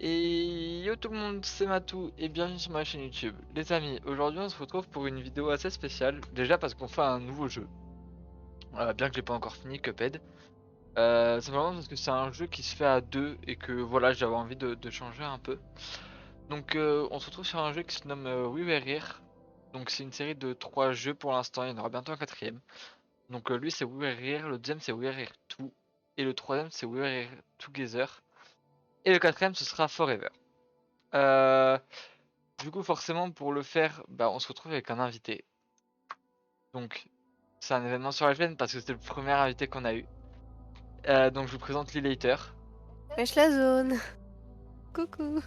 Et yo tout le monde, c'est Matou et bienvenue sur ma chaîne YouTube. Les amis, aujourd'hui on se retrouve pour une vidéo assez spéciale. Déjà parce qu'on fait un nouveau jeu. Bien que j'ai pas encore fini, Cuphead. Simplement parce que c'est un jeu qui se fait à deux et que voilà, j'avais envie de changer un peu. Donc on se retrouve sur un jeu qui se nomme We Were Here. Donc c'est une série de 3 jeux pour l'instant, il y en aura bientôt un quatrième. Donc lui c'est We Were Here, le deuxième c'est We Were Here 2 et le troisième c'est We Were Here Together. Et le quatrième ce sera Forever. Euh, Du coup, forcément, pour le faire, bah, on se retrouve avec un invité. Donc, c'est un événement sur la chaîne parce que c'était le premier invité qu'on a eu. Donc, je vous présente Lee Later. Wesh la zone. Coucou.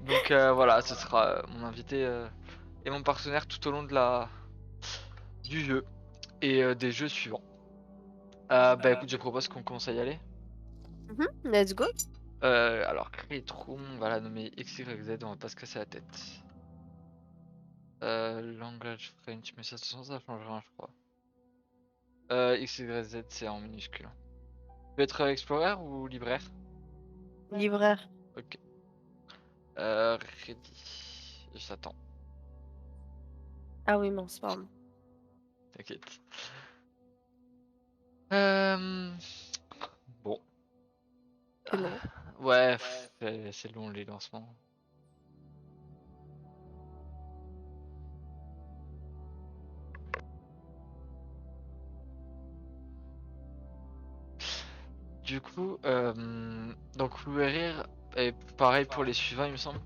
Donc, voilà, ce sera mon invité et mon partenaire tout au long du jeu et des jeux suivants. Bah, écoute, je propose qu'on commence à y aller. Let's go. Alors, Create Room, on va la nommer XYZ, on va pas se casser la tête. Langage French, mais ça, de toute façon, ça change rien, je crois. XYZ, c'est en minuscule. Tu veux être explorer ou libraire? Libraire. Ok. Ready. J'attends. Ah oui, mince, pardon. T'inquiète. Euh... Bon. C'est long. Ouais, c'est long les lancements. Du coup, donc Flouerir, et pareil pour les suivants, il me semble.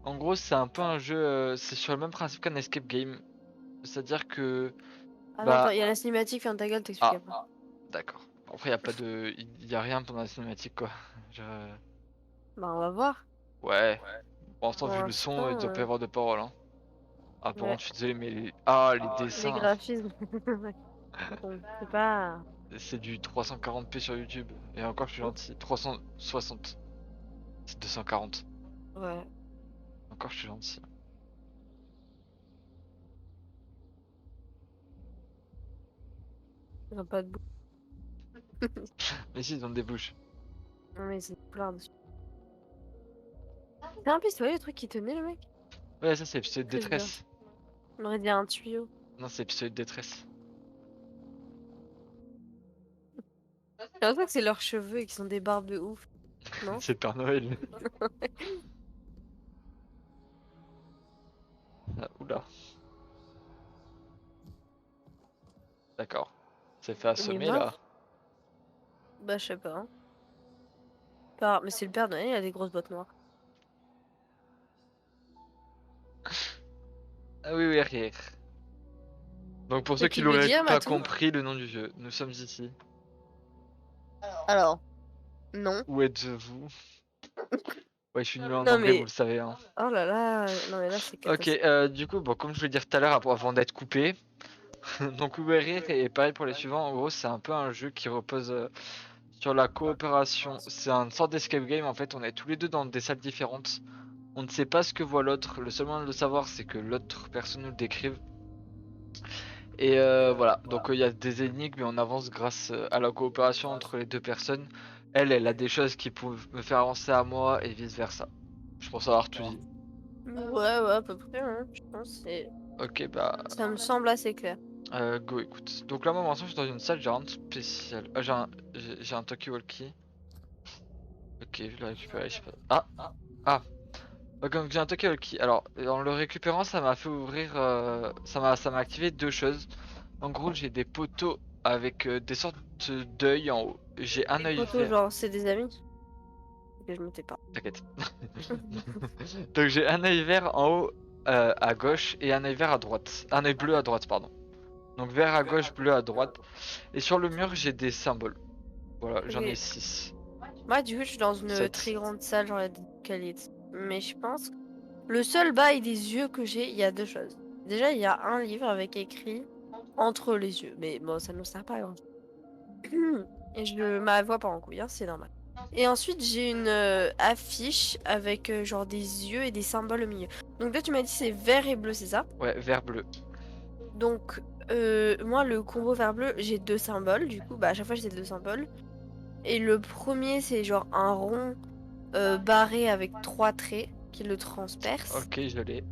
En gros, c'est un peu un jeu, c'est sur le même principe qu'un escape game. C'est-à-dire que, Attends, bah, il y a la cinématique, ferme ta gueule, t'expliques ah, après. d'accord. Après, y a pas de, y a rien pendant la cinématique, quoi. Je- Bah, on va voir. Ouais. Pour l'instant, Pour vu le son, il l'instant, doit pas y avoir de parole, hein. Ah, par ouais, contre, je suis désolé, mais ah, les les dessins, graphismes. Ouais. Bon, c'est pas. c'est du 340p sur YouTube. Et encore, je suis Ouh, gentil. 360, c'est 240. ouais, Encore, je suis gentil. ils ont pas de bout. Mais si, ils ont des bouches. Non, mais c'est plein dessus. C'est un peu, tu vois le truc qui tenait, le mec? Ouais, ça, c'est épisode de Très bien. détresse. On aurait dit un tuyau. Non, c'est épisode de détresse. J'ai l'impression que c'est leurs cheveux et qu'ils ont des barbes de ouf. Non? C'est le Père Noël. Ah, oula, d'accord. C'est fait Il est assommer, là. mort? Bah, je sais pas, hein. Mais c'est le Père Noël, il a des grosses bottes noires. Ah oui, oui, rire. Donc, pour ceux C'est qui qui veut l'auraient dire, pas Matou? compris le nom du jeu, nous sommes ici. Alors, non. Où êtes-vous? Ouais, je suis nul en Non, anglais, vous mais le savez, hein. oh là là, non mais là c'est Ok, catastrophe. du coup, bon, comme je voulais dire tout à l'heure avant d'être coupé, donc Uber et pareil pour les suivants, en gros c'est un peu un jeu qui repose sur la coopération. C'est une sorte d'escape game en fait, on est tous les deux dans des salles différentes. On ne sait pas ce que voit l'autre, le seul moyen de le savoir c'est que l'autre personne nous le décrive. Et voilà, donc il y a des énigmes et on avance grâce à la coopération entre les deux personnes. Elle a des choses qui peuvent me faire avancer à moi et vice versa. Je pense avoir tout dit. Ouais, ouais, à peu près, hein, je pense. Ok, bah Ça me semble assez clair. go, écoute. Donc là, moi, maintenant, je suis dans une salle, j'ai rien de spécial. Ah, j'ai un talkie-walkie. Ok, je l'ai récupéré, je sais pas. Ah, donc j'ai un talkie-walkie. Alors, en le récupérant, ça m'a fait ouvrir, ça m'a activé deux choses. En gros, j'ai des poteaux avec des sortes d'œils en haut. J'ai un Les œil poteaux, vert. genre, c'est des amis. Que je me tais pas. T'inquiète. Donc j'ai un œil vert en haut à gauche et un œil vert à droite. Un œil bleu à droite, pardon. Donc vert à gauche, bleu à droite. Et sur le mur, j'ai des symboles. Voilà, j'en ai Ok. 6. Moi, du coup, je suis dans une 7. très grande salle, genre, il y a des qualités. Mais je pense que le seul bail des yeux que j'ai, il y a deux choses. Déjà, il y a un livre avec écrit entre les yeux. Mais bon, ça ne sert pas à grand. Et je ma voix part en couille, hein, c'est normal. Et ensuite, j'ai une affiche avec genre des yeux et des symboles au milieu. Donc là, tu m'as dit c'est vert et bleu, c'est ça? Ouais, vert bleu. Donc, moi, le combo vert bleu, j'ai deux symboles. Du coup, bah, à chaque fois, j'ai deux symboles. Et le premier, c'est genre un rond barré avec 3 traits qui le transpercent. Ok, je l'ai.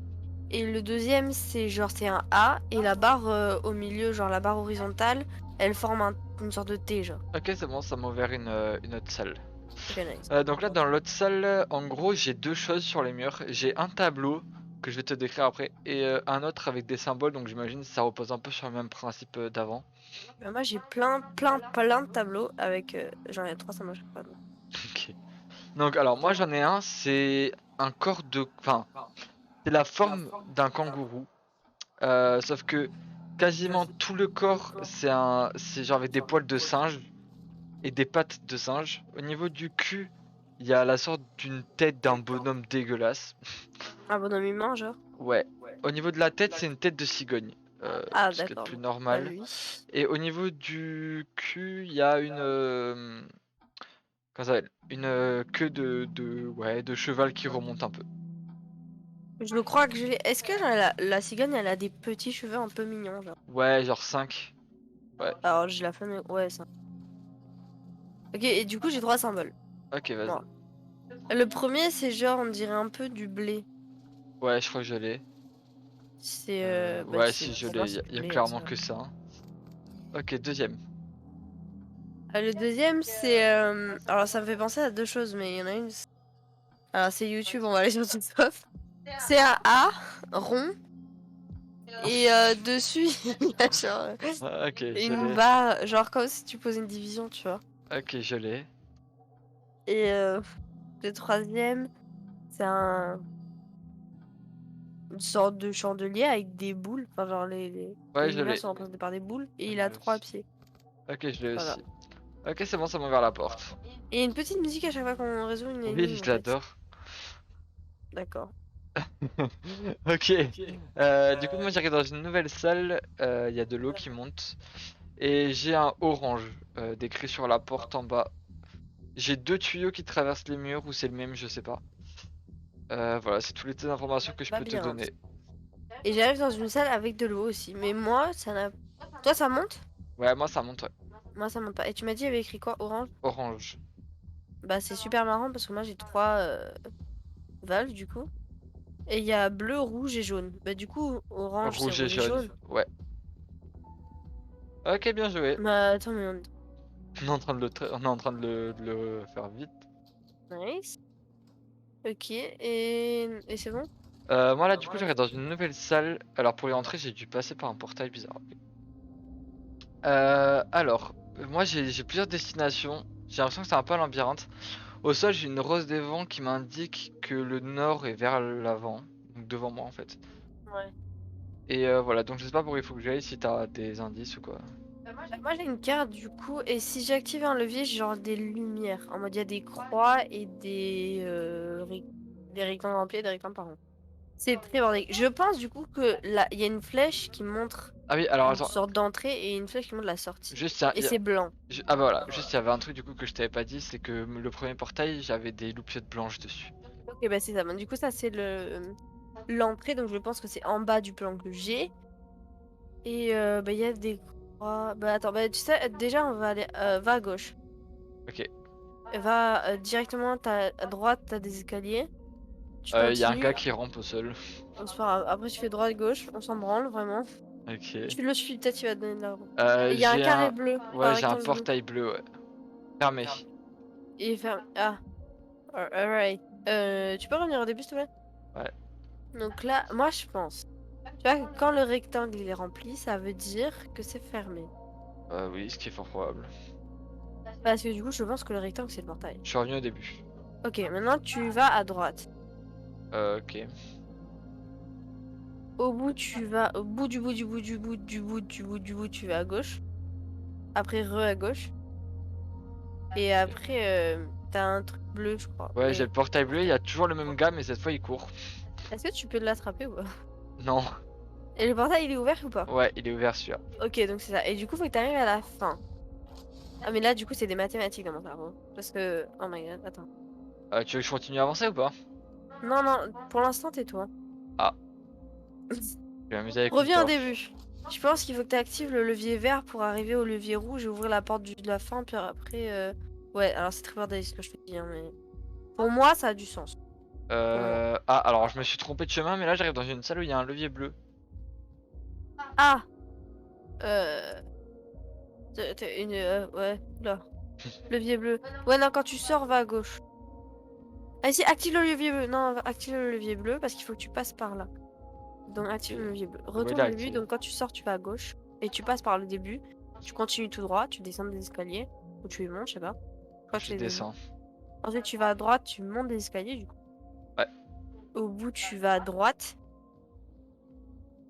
Et le deuxième, c'est genre c'est un A et la barre au milieu, genre la barre horizontale, elle forme une sorte de T, genre. Ok, c'est bon, ça m'a ouvert une autre salle. Ok, nice. Donc là, dans l'autre salle, en gros, j'ai deux choses sur les murs. J'ai un tableau que je vais te décrire après et un autre avec des symboles. Donc j'imagine que ça repose un peu sur le même principe d'avant. Bah, moi, j'ai plein de tableaux avec genre il y a 300 mots, je sais pas. Ok. Donc alors moi j'en ai un, c'est un corps de... Enfin, c'est la forme d'un kangourou. Sauf que quasiment tout le corps, c'est genre avec des poils de singe et des pattes de singe. Au niveau du cul, il y a la sorte d'une tête d'un bonhomme dégueulasse. Un bonhomme humain, genre. Ouais. Au niveau de la tête, c'est une tête de cigogne. Ah, Ce qui est le d'accord. plus Pas normal. lui. Et au niveau du cul, il y a une... comment ça s'appelle? Une queue ouais, de cheval qui remonte un peu. Je crois que je l'ai. Est-ce que genre, la cigogne, elle a des petits cheveux un peu mignons, genre? Ouais, genre 5. Ouais. Alors, j'ai la flemme. Ouais, ça. Ok, et du coup, j'ai 3 symboles. Ok, vas-y. Moi. Le premier, c'est genre, on dirait un peu du blé. Ouais, je crois que je l'ai. C'est. Bah, Ouais, si je pour moi, l'ai, c'est il du y a blé, hein, clairement ça. que ça, hein. Ok, deuxième. Le deuxième, c'est. Alors, ça me fait penser à deux choses, mais il y en a une. Alors, c'est YouTube, on va aller sur TikTok. C'est un A rond. Et dessus, il y a genre Ah, ok, je une l'ai. barre, genre comme si tu posais une division, tu vois. Ok, je l'ai. Et le troisième, c'est une sorte de chandelier avec des boules. Enfin, genre Ouais, les je lumières l'ai. sont représentées par des boules. Et il Je a l'ai 3 aussi. pieds. Ok, je l'ai Voilà. aussi. Ok, c'est bon, ça m'a ouvert la porte. Et une petite musique à chaque fois qu'on résout une Oui, énigme, je en fait. l'adore. D'accord. Ok. Du coup, moi j'arrive dans une nouvelle salle. Il y a de l'eau qui monte. Et j'ai un orange décrit sur la porte en bas. J'ai deux tuyaux qui traversent les murs, ou c'est le même, je sais pas. Voilà, c'est toutes les informations que je peux te Labyrinthe. donner. Et j'arrive dans une salle avec de l'eau aussi. Mais moi, ça n'a. Toi, ça monte? Ouais, moi ça monte, ouais. Moi, ça monte pas. Et tu m'as dit, il y avait écrit quoi? Orange? Orange. Bah, c'est super marrant parce que moi, j'ai 3 valves, du coup. Et il y a bleu, rouge et jaune. Bah du coup, orange, c'est Rouge et rouge et jaune. jaune. Ouais. Ok, bien joué. Bah attends, mais On est en train de on est en train de le faire vite. Nice. Ok, et c'est bon? Moi là, du coup, j'arrive dans une nouvelle salle. Alors pour y entrer, j'ai dû passer par un portail bizarre. Alors, moi j'ai plusieurs destinations. J'ai l'impression que c'est un peu un labyrinthe. Au sol, j'ai une rose des vents qui m'indique que le nord est vers l'avant. Donc devant moi en fait. Ouais. Et voilà, donc je sais pas où il faut que j'aille, si t'as des indices ou quoi. Bah, moi j'ai une carte du coup, et si j'active un levier, j'ai genre des lumières. En mode il y a des croix et des rectangles remplis et des rectangles par rond. C'est très bordélique. Je pense du coup que là, il y a une flèche qui montre Ah oui, alors une attends, sorte d'entrée et une flèche qui montre la sortie. juste Et c'est blanc. ah bah voilà, juste il y avait un truc du coup que je t'avais pas dit, c'est que le premier portail, j'avais des loupiottes blanches dessus. Ok, bah c'est ça. Bon, du coup, ça c'est l'entrée, donc je pense que c'est en bas du plan que j'ai. Et bah il y a des croix. Bah attends, bah tu sais, déjà on va aller, va à gauche. Ok. Va directement à droite, t'as des escaliers. Tu Il y a un continues. gars qui rampe au sol. Bon, c'est pas grave. Après tu fais droite gauche, on s'en branle vraiment. Ok. Tu le suis, peut-être il va te donner de l'argent. Et il y a un J'ai carré un... bleu, un Ouais, j'ai un rectangle bleu. portail bleu, ouais. Fermé. Et ferme. Ah, alright. Tu peux revenir au début s'il te plaît? Ouais. Donc là, moi je pense. Tu vois, que quand le rectangle il est rempli, ça veut dire que c'est fermé. Oui, ce qui est fort probable. Parce que du coup, je pense que le rectangle c'est le portail. Je suis revenu au début. Ok, maintenant tu vas à droite. Ok. Au bout, tu vas au bout du bout du bout du bout du bout du bout du bout, tu vas à gauche. Après, à gauche. Et après, t'as un truc bleu, je crois. Ouais, j'ai Mais le portail bleu, il y a toujours le même gars, mais cette fois il court. est-ce que tu peux l'attraper ou pas? Non. Et le portail, il est ouvert ou pas? Ouais, il est ouvert celui-là. Ok, donc c'est ça. Et du coup, faut que t'arrives à la fin. Ah, mais là, du coup, c'est des mathématiques dans mon cerveau. Parce que... Oh my god, attends. Tu veux que je continue à avancer ou pas? Non, non, pour l'instant, tais-toi. Ah, je vais m'amuser avec une Reviens au torche. début. Je pense qu'il faut que tu actives le levier vert pour arriver au levier rouge et ouvrir la porte de la fin, puis après... Ouais, alors c'est très bordélique ce que je te dis, hein, mais... Pour moi, ça a du sens. moi. Ah, alors je me suis trompé de chemin, mais là j'arrive dans une salle où il y a un levier bleu. Ah! Une, ouais, là. Levier bleu. Ouais, non, quand tu sors, va à gauche. Ah si, active le levier bleu. Non, active le levier bleu parce qu'il faut que tu passes par là. Donc active le levier bleu. Oui, Retourne là, au début, activé. donc quand tu sors, tu vas à gauche. Et tu passes par le début. Tu continues tout droit, tu descends des escaliers. Ou tu les montes, je sais pas. Je crois que Je c'est les deux. descends. Ensuite, tu vas à droite, tu montes des escaliers, du coup. Ouais. Au bout, tu vas à droite.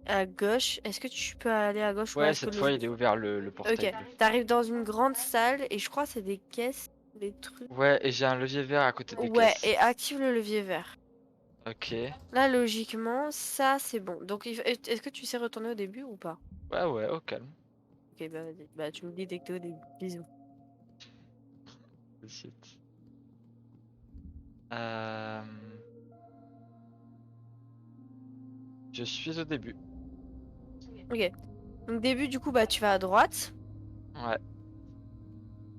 À gauche. Est-ce que tu peux aller à gauche? Ouais, Ouais, je peux cette le... fois il est ouvert le portail Ok. bleu. T'arrives dans une grande salle et je crois que c'est des caisses, des trucs. Ouais, et j'ai un levier vert à côté des Ouais, caisses. et active le levier vert. Ok. Là, logiquement, ça c'est bon. Donc, est-ce que tu sais retourner au début ou pas? Ouais, ouais, au calme. Ok, bah vas-y. Bah, tu me dis dès que t'es au début. Bisous. Tout de suite. Euh, Je suis au début. Ok. Donc, début, du coup, bah, tu vas à droite. Ouais,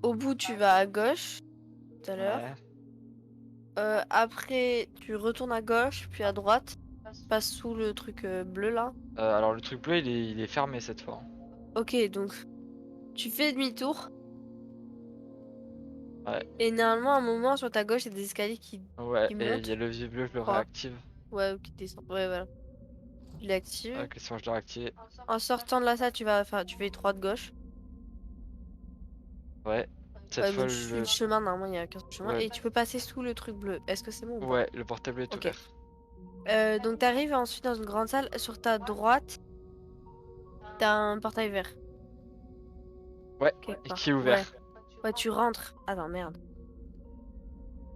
Au bout, tu vas à gauche, tout à l'heure. ouais. Après, tu retournes à gauche, puis à droite. Passe sous le truc bleu là. Alors le truc bleu il est fermé cette fois, hein. Ok, donc tu fais demi-tour. Ouais, Et normalement, à un moment, sur ta gauche, il y a des escaliers ouais, qui et il y a montent, le levier bleu, je je le crois. réactive. Ouais, ou qui descendent. Ouais, voilà. Tu l'actives. Ok, c'est bon, je dois réactiver. En sortant de la salle, tu fais droite gauche. Ouais, cette Ouais, fois donc je suis le le... chemin, normalement, il y a qu'un seul chemin. Ouais, Et tu peux passer sous le truc bleu. Est-ce que c'est bon ou pas? ouais, le portail bleu est Ok. ouvert. Donc t'arrives ensuite dans une grande salle. Sur ta droite, t'as un portail vert. Ouais, Quelque et part. qui est Ouais. ouvert. Ouais, tu rentres. Attends, merde.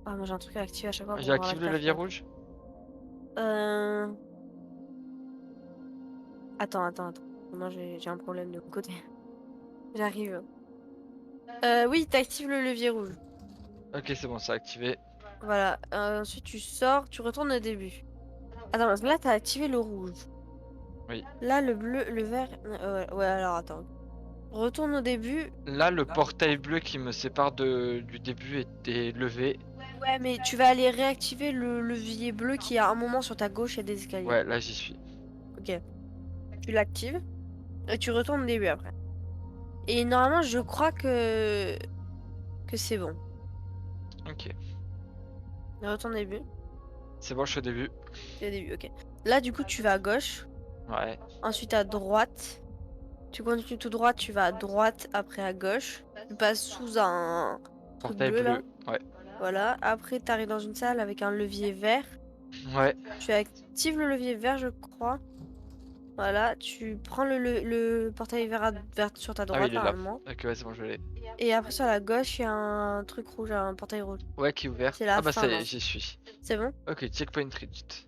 Ah, moi j'ai un truc à activer à chaque fois pour voir la J'active le levier fenêtre. rouge? Euh... Attends. Moi j'ai un problème de mon côté. J'arrive. Oui, t'actives le levier rouge. Ok, c'est bon, c'est activé. Voilà. Ensuite, tu sors, tu retournes au début. Attends, parce que là, t'as activé le rouge. Oui. Là, le bleu, le vert. Ouais, alors attends. Retourne au début. Là, le portail bleu qui me sépare du début est levé. Ouais, mais tu vas aller réactiver le levier bleu qui est à un moment sur ta gauche, il y a des escaliers. Ouais, là j'y suis. Ok. Tu l'actives et tu retournes au début après. Et normalement, je crois que c'est bon. Ok. Retourne au début. C'est bon, je suis au début. C'est au début, ok. Là, du coup, tu vas à gauche. Ouais. Ensuite à droite. Tu continues tout droit, tu vas à droite, après à gauche. Tu passes sous un truc Portail bleu là. bleu. Ouais. Voilà. Après, tu arrives dans une salle avec un levier vert. Ouais. Tu actives le levier vert, je crois. Voilà. Tu prends le portail vert sur ta Ah oui, droite, il est là. normalement. Ok, ouais, c'est bon, je l'ai. Et après, sur la gauche, il y a un truc rouge, un portail rouge. Ouais, qui est ouvert. C'est Ah la bah ça fin, y non? est, j'y suis. C'est bon? Ok, checkpoint reached.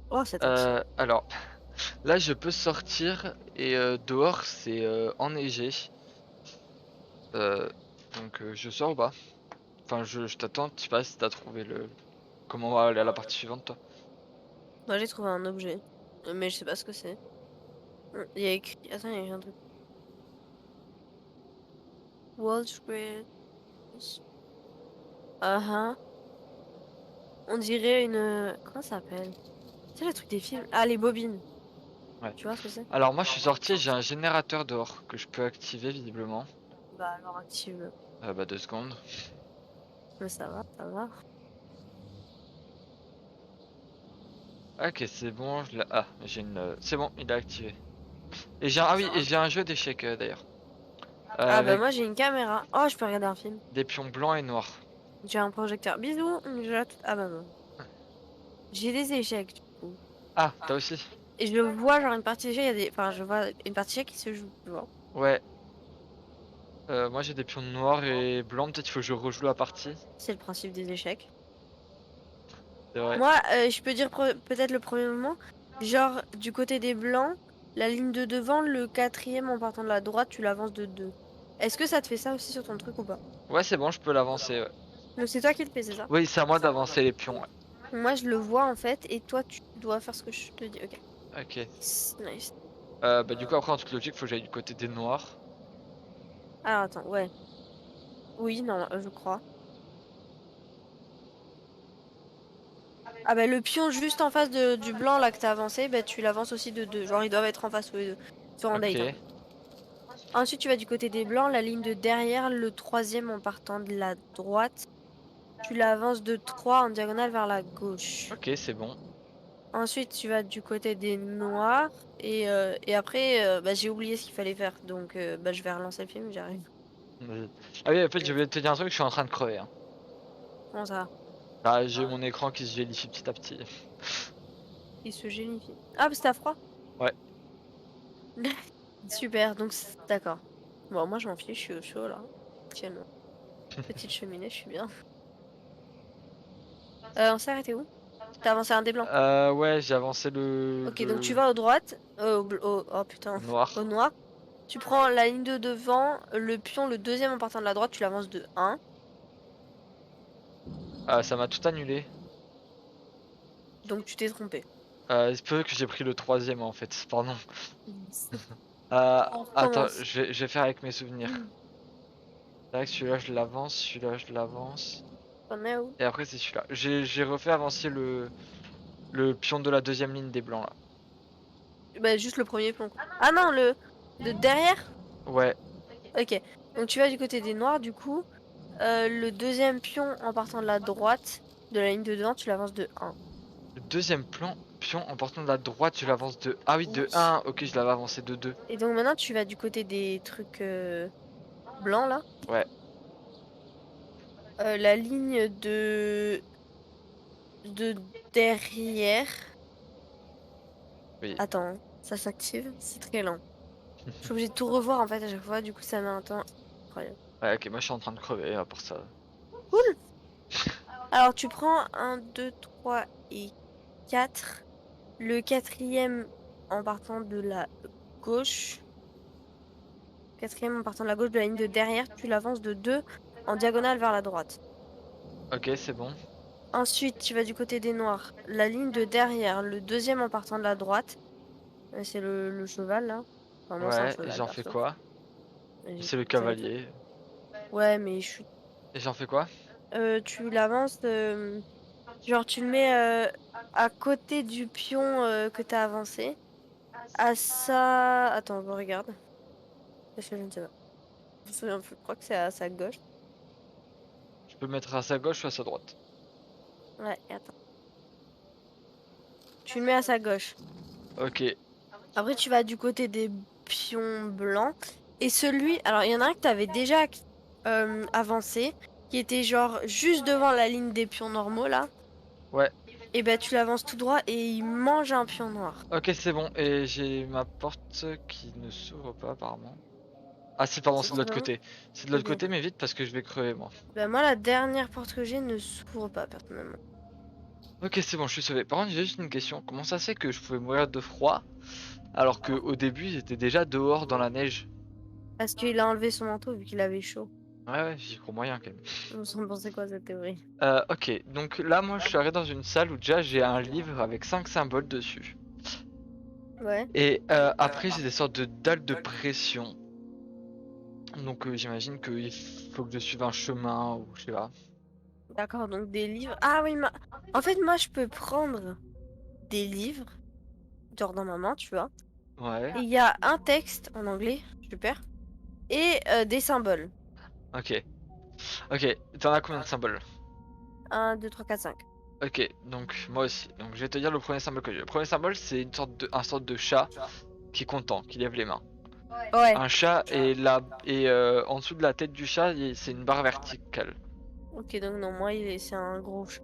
Oh, c'est top. Alors, là je peux sortir et dehors c'est enneigé. Euh, donc je sors ou pas? Enfin, je t'attends, je sais pas si t'as trouvé le... Comment on va aller à la partie suivante, toi? Moi, j'ai trouvé un objet. Mais je sais pas ce que c'est. Il y a écrit. Attends, il y a écrit un truc. Wall Street. Ah ah. On dirait une. Comment ça s'appelle? C'est le truc des films. Ah, les bobines. Ouais. Tu vois ce que c'est? Alors moi je suis sorti, j'ai un générateur dehors que je peux activer visiblement. Bah, alors active. Bah 2 secondes. Mais ça va, ça va. Ok, c'est bon, Ah, j'ai une... C'est bon, il est activé. Et j'ai Ah oui, et j'ai un jeu d'échecs d'ailleurs. Ah, bah, Avec moi, j'ai une caméra. Oh, je peux regarder un film. des pions blancs et noirs. J'ai un projecteur. Bisous. Ah, bah, non. J'ai des échecs, du coup. Ah, t'as aussi? Et je vois, genre, une partie d'échecs, il y a des. Enfin, je vois une partie d'échecs qui se joue, tu vois. Ouais. Moi j'ai des pions noirs et blancs, peut-être qu'il faut que je rejoue la partie. C'est le principe des échecs. C'est vrai. Moi, je peux dire peut-être le premier moment. Genre, du côté des blancs, la ligne de devant, le quatrième en partant de la droite, tu l'avances de 2. Est-ce que ça te fait ça aussi sur ton truc ou pas? Ouais, c'est bon, je peux l'avancer, ouais. Donc c'est toi qui le fais, c'est ça? Oui, c'est à moi d'avancer les pions, ouais. Moi, je le vois en fait, et toi, tu dois faire ce que je te dis. Ok. Ok. Nice. Bah du coup après en toute logique, faut que j'aille du côté des noirs. Alors attends, ouais. Oui, non, je crois. Ah bah le pion juste en face du blanc là que t'as avancé, bah tu l'avances aussi de 2. Genre ils doivent être en face tous les deux. Sur en date. Hein. Ok. Ensuite tu vas du côté des blancs, la ligne de derrière, le troisième en partant de la droite. Tu l'avances de 3 en diagonale vers la gauche. Ok, c'est bon. Ensuite tu vas du côté des noirs. Et après, bah, j'ai oublié ce qu'il fallait faire. Donc bah, je vais relancer le film, j'arrive. Vas-y. Ah oui, en fait, je vais te dire un truc, je suis en train de crever. Hein. Comment ça? Bah, j'ai mon écran qui se gélifie petit à petit. Il se génifie. Ah, parce que t'as froid? Ouais. Super, donc d'accord. Bon, moi je m'en fiche, je suis au chaud là. Tiens, petite cheminée, je suis bien. On s'est arrêté où? T'as avancé un des blancs. Ouais, j'ai avancé le, Ok, donc tu vas à droite. Oh putain, noir. au noir. Tu prends la ligne de devant, le pion, le deuxième en partant de la droite, tu l'avances de 1. Ça m'a tout annulé. Donc tu t'es trompé. Il peut que j'ai pris le troisième en fait, pardon. On Attends, recommence. je vais faire avec mes souvenirs. C'est vrai que celui-là je l'avance, celui-là je l'avance. T'en es où? Et après c'est celui-là. J'ai refait avancer le pion de la deuxième ligne des blancs là. Bah, juste le premier pion. Ah non, le de derrière? Ouais, Ok, donc tu vas du côté des noirs, du coup. Le deuxième pion en partant de la droite de la ligne de devant, tu l'avances de 1. le deuxième pion en partant de la droite, je l'avance de... Ah oui, de 1, ok, je l'avais avancé de 2. Et donc maintenant, tu vas du côté des trucs blancs là. Ouais, La ligne de derrière. oui. Attends, hein, ça s'active, c'est très lent. Je suis obligée de tout revoir en fait à chaque fois, du coup ça met un temps incroyable. Ouais, ok, moi je suis en train de crever à part ça. Cool! Alors tu prends 1, 2, 3 et 4. Le quatrième en partant de la gauche. Quatrième en partant de la gauche de la ligne de derrière, tu l'avances de 2 en diagonale vers la droite. Ok, c'est bon. Ensuite, tu vas du côté des noirs. La ligne de derrière, le deuxième en partant de la droite. C'est le cheval là. Enfin, moi, c'est un Ouais, et cheval j'en fais perso. quoi? J'ai C'est le jamais fait. cavalier. Ouais, mais je suis. Et j'en fais quoi? Tu l'avances. Genre, tu le mets à côté du pion que t'as avancé. À ça. Attends, je regarde. Parce que je ne sais pas. Je me souviens plus. Je crois que c'est à sa gauche. Je peux mettre à sa gauche ou à sa droite. Ouais, et attends. Tu le mets à sa gauche. Ok, Après, tu vas du côté des pions blancs. Et celui. Alors, il y en a un que t'avais déjà avancé. Qui était genre juste devant la ligne des pions normaux là. ouais. Et ben, tu l'avances tout droit et il mange un pion noir. Ok, c'est bon. Et j'ai ma porte qui ne s'ouvre pas apparemment. Ah si, pardon, C'est c'est de trop l'autre long. côté. C'est de l'autre Ok. côté, mais vite parce que je vais crever moi. Ben, moi, la dernière porte que j'ai ne s'ouvre pas personnellement. Ok, c'est bon, je suis sauvé. Par contre, j'ai juste une question. Comment ça se fait que je pouvais mourir de froid alors qu'au début, j'étais déjà dehors dans la neige? Parce qu'il a enlevé son manteau vu qu'il avait chaud. Ouais, ouais, j'y crois moyen quand même. Vous en pensez quoi cette théorie? Ok, donc là, moi, je suis arrivé dans une salle où déjà j'ai un livre avec 5 symboles dessus. Ouais. Et après, j'ai des sortes de dalles de pression. Donc j'imagine qu'il faut que je suive un chemin ou je sais pas. D'accord, donc des livres. Ah oui, en fait, moi, je peux prendre des livres, genre dans ma main, tu vois. Ouais, Et il y a un texte en anglais, super. Et des symboles. ok. Ok, t'en as combien de symboles? 1, 2, 3, 4, 5. Ok, donc moi aussi. Donc je vais te dire le premier symbole que j'ai. Le premier symbole, c'est un sorte de chat qui est content, qui lève les mains. Ouais. Un chat et en dessous de la tête du chat, c'est une barre verticale. Ok, donc non, moi, c'est un gros chat.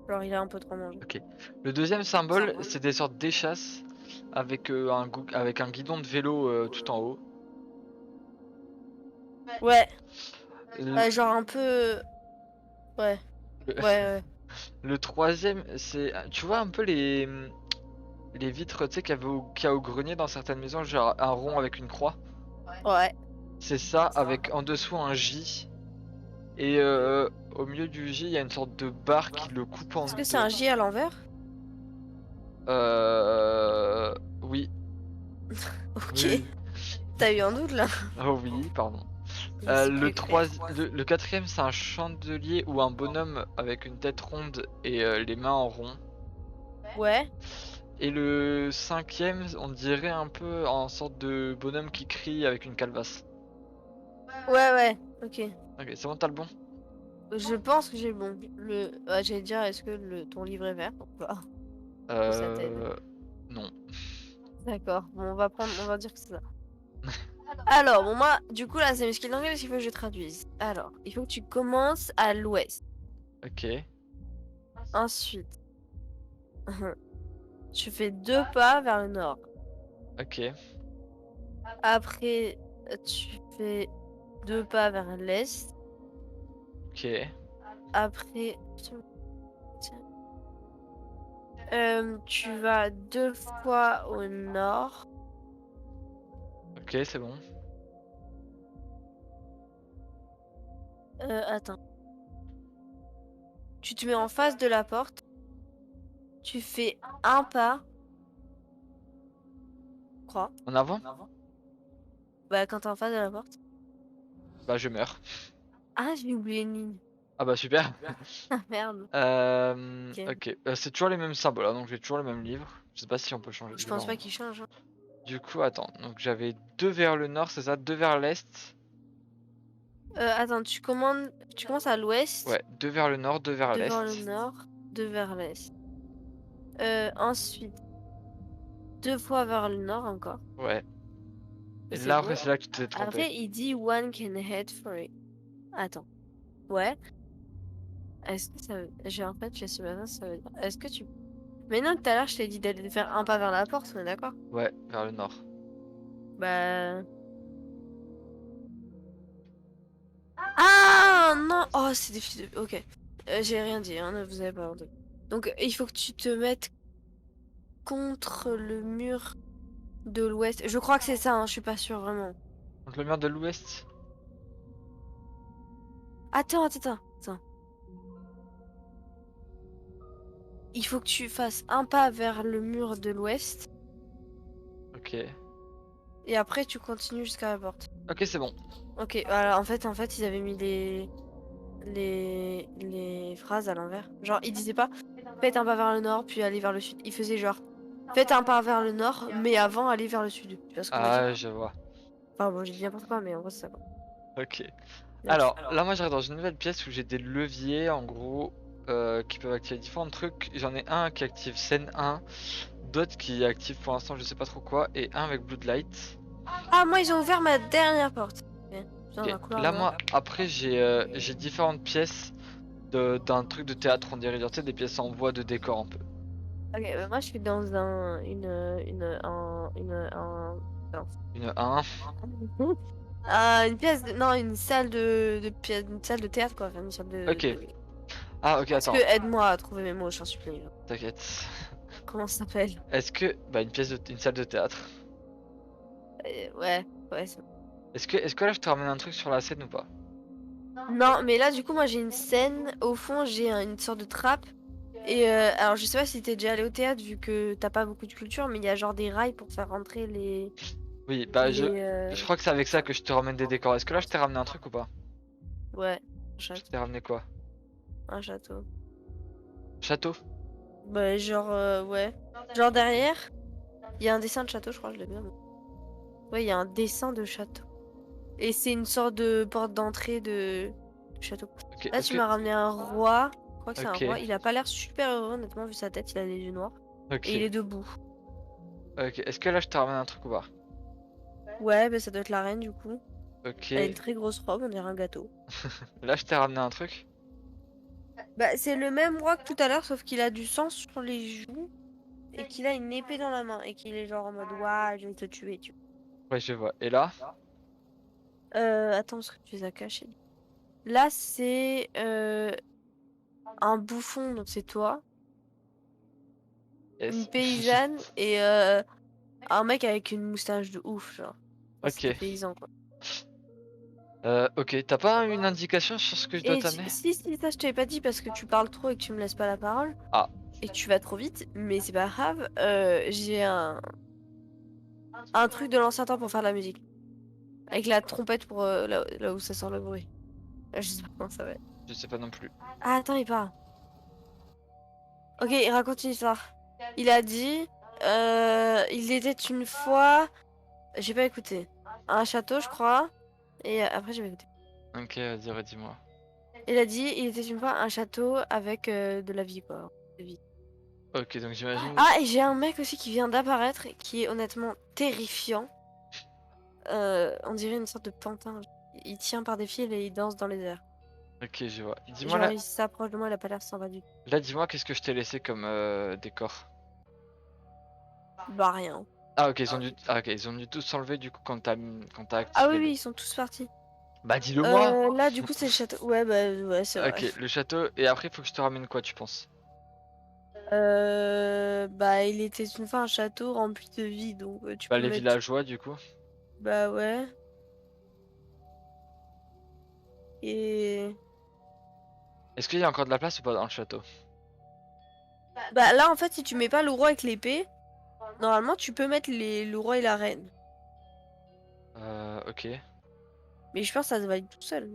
Genre, il a un peu trop mangé. Ok. Le deuxième symbole, c'est des sortes d'échasses avec avec un guidon de vélo tout en haut. Ouais, Le, genre un peu. Ouais, le- ouais, ouais. le troisième, c'est, tu vois un peu les vitres, tu sais, qu'il y a au grenier dans certaines maisons, genre un rond avec une croix. Ouais. C'est ça, avec en dessous un J. Et au milieu du J, il y a une sorte de barre qui le coupe en Est-ce que c'est deux. un J à l'envers? Oui. Ok. Oui, oui. T'as eu un doute là? Oh oui, pardon. C'est Le quatrième, c'est un chandelier ou un bonhomme avec une tête ronde et les mains en rond. Ouais. Et le cinquième, on dirait un peu en sorte de bonhomme qui crie avec une calebasse. Ouais, ouais. Ok. Ok, c'est bon, t'as le bon? Je pense que j'ai le bon. J'allais dire, est-ce que ton livre est vert ou pas? Ou ça t'aide? Non. D'accord. Bon, on va dire que c'est ça. Alors, bon, moi, du coup, là, c'est mes skills d'anglais parce qu'il faut que je traduise. Alors, il faut que tu commences à l'ouest. Ok, Ensuite, tu fais 2 pas vers le nord. ok, Après, tu fais 2 pas vers l'est. ok, Après, tiens, tu vas 2 fois au nord. ok, c'est bon. Attends. Tu te mets en face de la porte. Tu fais 1 pas, je crois. En avant? Bah, quand t'es en face de la porte. Bah je meurs. Ah, j'ai oublié une ligne. Ah bah super. Ah, merde. Ok. Ok, c'est toujours les mêmes symboles, hein, donc j'ai toujours le même livre. Je sais pas si on peut changer de Je livre. pense pas qu'il change, hein. Du coup, attends, donc j'avais 2 vers le nord, c'est ça? 2 vers l'est? Attends, tu commences à l'ouest, Ouais, 2 vers le nord, 2 vers 2 vers le l'est. nord, 2 vers l'est. Ensuite, 2 fois vers le nord encore. Ouais. Et C'est là, après, bon. c'est là que tu t'es trompé. Après, il dit one can head for it. Attends. Ouais. Est-ce que ça veut... En fait, je sais pas ça veut dire. Est-ce que tu... Mais non, tout à l'heure, je t'ai dit d'aller faire 1 pas vers la porte, on est d'accord? Ouais, vers le nord. Bah... Ah non! Oh, c'est des filles de... Ok. J'ai rien dit, hein, ne vous avez pas entendu. Donc, il faut que tu te mettes contre le mur de l'ouest. Je crois que c'est ça, hein, je suis pas sûre vraiment. Donc le mur de l'ouest? Attends. Il faut que tu fasses 1 pas vers le mur de l'ouest. Ok. Et après, tu continues jusqu'à la porte. Ok, c'est bon. Ok, voilà, en fait, ils avaient mis les phrases à l'envers. Genre, ils disaient pas faites 1 pas vers le nord, puis allez vers le sud. Ils faisaient genre faites 1 pas vers le nord, mais avant allez vers le sud. Tu vois ce que je veux dire? Ah, je vois. Enfin, bon, j'ai dit n'importe quoi, mais en gros, c'est ça quoi. Ok. Bref. Alors, là, moi, j'arrive dans une nouvelle pièce où j'ai des leviers, en gros, qui peuvent activer différents trucs. J'en ai un qui active scène 1, d'autres qui activent pour l'instant, je sais pas trop quoi, et un avec Blue Light. Ah, moi, ils ont ouvert ma dernière porte. Ok. Dans Ok. un couloir Là, noir. moi, après, j'ai différentes pièces d'un truc de théâtre, on dirait, genre, tu sais, des pièces en bois de décor un peu. Ok, bah, moi, je suis dans non. Une 1. Ah, une pièce non, une salle une salle de théâtre quoi, enfin, une salle Ok. Ah, ok, Est-ce que attends. aide-moi à trouver mes mots, j'en supplie. T'inquiète. Comment ça s'appelle? Est-ce que... Bah, une salle de théâtre. Ouais. Est-ce que là, je te ramène un truc sur la scène ou pas? Non, mais là du coup moi j'ai une scène, au fond j'ai une sorte de trappe. Et alors je sais pas si t'es déjà allé au théâtre vu que t'as pas beaucoup de culture, mais il y a genre des rails pour faire rentrer Oui, bah, les je crois que c'est avec ça que je te ramène des décors. Est-ce que là, je t'ai ramené un truc ou pas? ouais, un Je château. t'ai ramené quoi? Un château. Château? Bah genre ouais. Genre derrière, il y a un dessin de château, je crois, je l'ai bien. Ouais, il y a un dessin de château. Et c'est une sorte de porte d'entrée de château. Ok, Là, est-ce tu que... m'as ramené un roi. Je crois que c'est un roi. Ok, Il a pas l'air super heureux, honnêtement, vu sa tête. Il a les yeux noirs. Et il ok. est debout. Ok, est-ce que là, je te ramène un truc ou pas? Ouais, bah ça doit être la reine, du coup. Ok. Elle a une très grosse robe, on dirait un gâteau. Là, je t'ai ramené un truc? Bah, c'est le même roi que tout à l'heure, sauf qu'il a du sang sur les joues. Et qu'il a une épée dans la main. Et qu'il est genre en mode, waouh, je vais te tuer, tu Ouais, je vois. Et là? vois. Attends, parce que tu les as cachés. Là, c'est un bouffon, donc c'est toi. Une Yes. paysanne et un mec avec une moustache de ouf, genre. Enfin, c'est des Ok. paysans, quoi. Ok, t'as pas une indication sur ce que je dois Et t'amener? si, ça je t'avais pas dit parce que tu parles trop et que tu me laisses pas la parole Ah, et que tu vas trop vite, mais c'est pas grave. J'ai un truc de l'ancien temps pour faire de la musique. Avec la trompette pour là où ça sort le bruit. Je sais pas comment ça va être. je sais pas non plus. Ah, attends, il parle. Ok, il raconte une histoire. Il a dit, il était une fois, j'ai pas écouté, un château, je crois, et après j'ai pas écouté. Ok, vas-y, redis-moi. Il a dit, il était une fois un château avec de la vie, quoi. De vie. Ok, donc j'imagine. Ah, et j'ai un mec aussi qui vient d'apparaître, qui est honnêtement terrifiant. On dirait une sorte de pantin. Il tient par des fils et il danse dans les airs. Ok, je vois. Dis-moi Genre, là, il s'approche de moi, il a pas l'air sympa du tout. là dis-moi qu'est-ce que je t'ai laissé comme décor. Bah, rien. Ah ok, ils ont dû tous s'enlever du coup quand t'as Ah oui, activé oui, le. ils sont tous partis. Bah dis-le moi. Là, du coup, c'est le château. Ouais, bah, ouais, c'est vrai. Ok, le château et après il faut que je te ramène quoi tu penses? Bah, il était une fois un château rempli de vie, donc tu Bah peux les mettre. villageois du coup. Bah, ouais. Et. Est-ce qu'il y a encore de la place ou pas dans le château? Bah, là, en fait, si tu mets pas le roi avec l'épée, normalement, tu peux mettre le roi et la reine. Ok. Mais je pense que ça va être tout seul.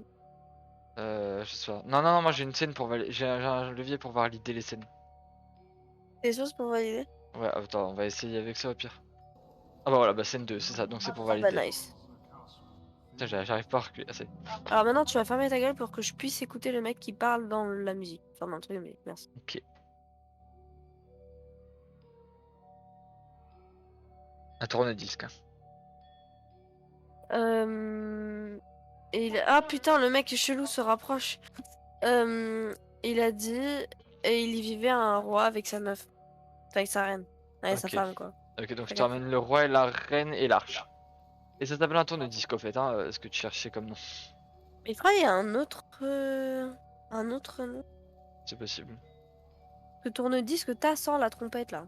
Je sais pas. Non, non, non, moi j'ai une scène pour j'ai un levier pour valider les scènes. Des choses pour valider? Ouais, attends, on va essayer avec ça au pire. Ah bah voilà, bah scène 2, c'est ça, donc c'est pour Ah, bah, valider. nice. Putain, j'arrive pas à reculer assez. Alors maintenant, tu vas fermer ta gueule pour que je puisse écouter le mec qui parle dans la musique. Enfin, dans le truc de musique, merci. Ok. Un tourne-disque. Hein. Ah putain, le mec chelou se rapproche. Il a dit... Et il y vivait un roi avec sa meuf. Enfin, avec sa reine. Avec sa Ok. femme, quoi. Ok, donc je T'as te capté. ramène le roi et la reine et l'arche. Et ça s'appelle un tourne-disque au fait, hein, ce que tu cherchais comme nom. Mais je crois qu'il y a un autre... Un autre nom. C'est possible. Le tourne-disque t'as sans la trompette, là.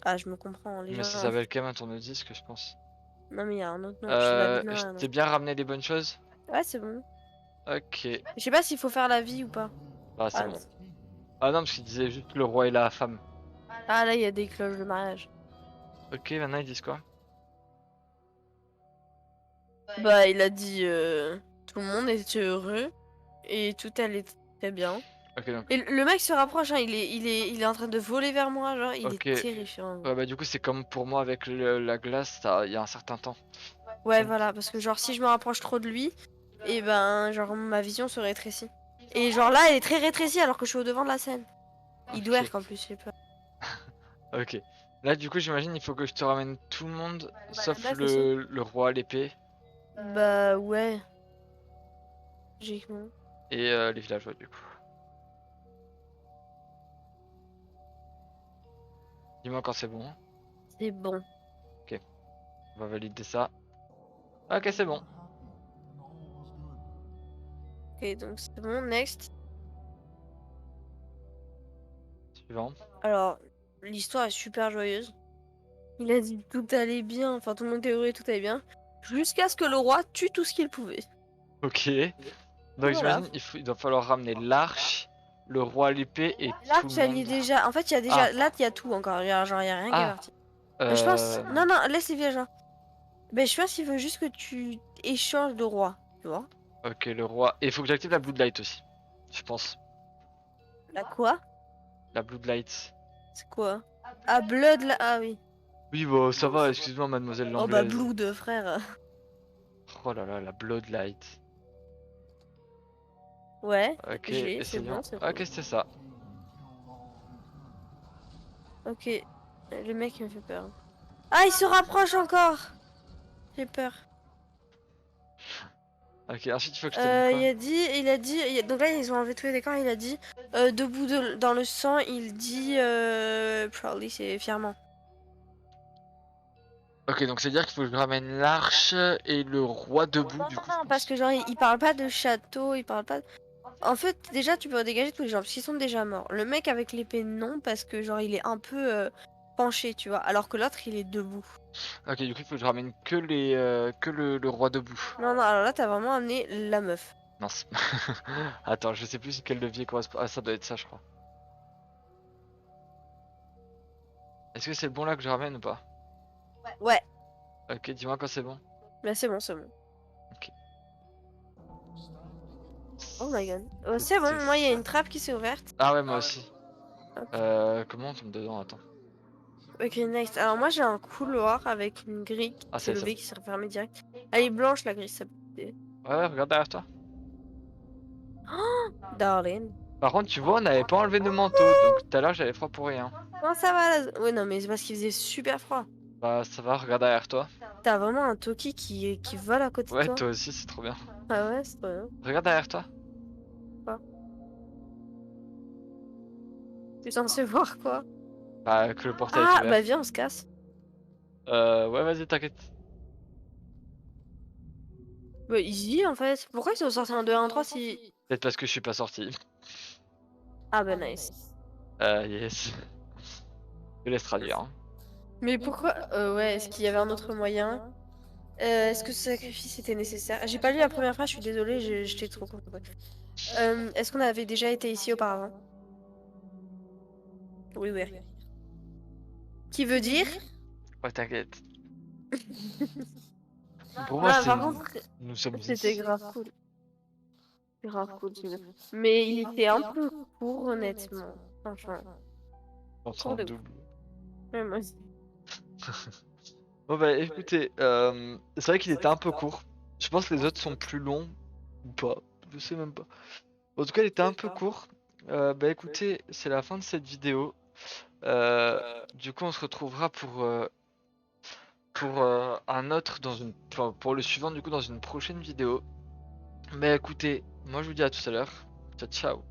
Ah, je me comprends, les Mais ça gens... s'appelle quand même un tourne-disque, je pense. Non, mais il y a un autre nom. Je te valide Je là. t'ai bien ramené les bonnes choses? Ouais, c'est bon. Ok. Je sais pas s'il faut faire la vie ou pas. Bah c'est Ah, bon. Ah non, parce qu'il disait juste le roi et la femme. ah là, il y a des cloches de mariage. Ok, maintenant ils disent quoi? Bah, il a dit tout le monde était heureux et tout allait très bien. Ok, donc. Et le mec se rapproche, hein, il est en train de voler vers moi, genre, il Ok. est terrifiant. Ouais, bah du coup, c'est comme pour moi avec la glace, il y a un certain temps. Ouais, voilà, parce que genre, si je me rapproche trop de lui, et ben, genre, ma vision se rétrécit. Et genre là, elle est très rétrécie alors que je suis au devant de la scène. Il doit Ok. en plus, j'ai peur. Ok. Là, du coup, j'imagine il faut que je te ramène tout le monde, Bah, la sauf meuf aussi. le roi, l'épée Bah, ouais, logiquement. et les villageois, du coup. Dis-moi quand c'est bon. C'est bon. Ok. On va valider ça. Ok, c'est bon. Ok, donc c'est bon, next. Suivant. Alors, l'histoire est super joyeuse. Il a dit tout allait bien, enfin tout le monde était heureux et tout allait bien, jusqu'à ce que le roi tue tout ce qu'il pouvait. Ok. Donc Voilà. j'imagine il doit falloir ramener l'arche, le roi, l'épée et Là, tout le tu allies monde. déjà. En fait, il y a Ah. déjà. Là, il y a tout encore. Genre, il y a rien qui est Ah. parti. Je pense. Euh... Non, non, laisse les villageois. Mais je pense qu'il veut juste que tu échanges de roi. Tu vois? Ok, le roi. Et il faut que j'active la Bloodlight aussi. Je pense. La quoi? La Bloodlight. C'est quoi? Ah, Blood là. Ah oui. Oui, bah ça va, excuse-moi, mademoiselle Oh bah, l'anglaise. Blood, frère. Oh là là, la Bloodlight. Ouais, Ok, j'ai, c'est essayons. bon, c'est Ok, bon. c'est ça. Ok. Le mec, il me fait peur. Ah, il se rapproche encore! J'ai peur. Ok, ensuite il faut que je te donne quoi? Donc là ils ont enlevé tous les décors, il a dit, debout dans le sang, il dit, proudly, c'est fièrement. Ok, donc c'est dire qu'il faut que je ramène l'arche et le roi debout, Non, du non, coup, je non, parce pense. que genre, il parle pas de château, il parle pas. En fait, déjà, tu peux dégager tous les gens, parce qu'ils sont déjà morts. Le mec avec l'épée, non, parce que genre, il est un peu penché, tu vois, alors que l'autre, il est debout. Ok, du coup, il faut que je ramène que le roi debout. Non, non, alors là, t'as vraiment amené la meuf. Mince. Attends, je sais plus quel levier correspond. Ah, ça doit être ça, je crois. Est-ce que c'est le bon là que je ramène ou pas? Ouais, Ok, dis-moi quand c'est bon. là, c'est bon, c'est bon. Ok. Oh my god. Oh, c'est bon, moi, il y a une trappe qui s'est ouverte. Ah ouais, moi aussi. Comment on tombe dedans? Attends. Ok, next. Alors moi j'ai un couloir avec une grille qui Ah, s'est c'est ça. levée, qui s'est refermée direct. Elle est blanche la grille, ça peut aider. Ouais, regarde derrière toi. Darling. Par contre, tu vois, on n'avait pas enlevé nos manteaux, donc tout à l'heure j'avais froid pour rien. Non, ça va là. Ouais, non, mais c'est parce qu'il faisait super froid. Bah, ça va, regarde derrière toi. T'as vraiment un Toki qui vole à côté de Ouais, toi. toi aussi, c'est trop bien. Ah ouais, c'est trop bien. Regarde derrière toi. Tu es censé voir quoi? Bah, que le portail est Ah, ouvert. bah viens, on se casse. Ouais, vas-y, t'inquiète. Bah easy en fait. Pourquoi ils sont sortis un 2 1 3 si... Peut-être parce que je suis pas sorti. Ah bah nice. Yes. Je te laisse traduire. Hein. Mais pourquoi... ouais, est-ce qu'il y avait un autre moyen? Est-ce que ce sacrifice était nécessaire? J'ai pas lu la première phrase, je suis désolée, j'étais trop concentrée. Est-ce qu'on avait déjà été ici auparavant? Oui, oui. Qui veut dire? Ouais, t'inquiète. Pour moi, Ah, c'est. par contre, Nous sommes c'était ici. grave cool. Grave cool, mais il était un peu court, honnêtement. Franchement. On sera Court en de ouf. double. Ouais, moi aussi. Bon, bah, écoutez, c'est vrai qu'il était un peu court. Je pense que les autres sont plus longs. Ou pas. Je sais même pas. En tout cas, il était un peu court. Bah, écoutez, c'est la fin de cette vidéo. Du coup, on se retrouvera pour un autre dans une. Enfin, pour le suivant, du coup, dans une prochaine vidéo. Mais écoutez, moi je vous dis à tout à l'heure. Ciao, ciao.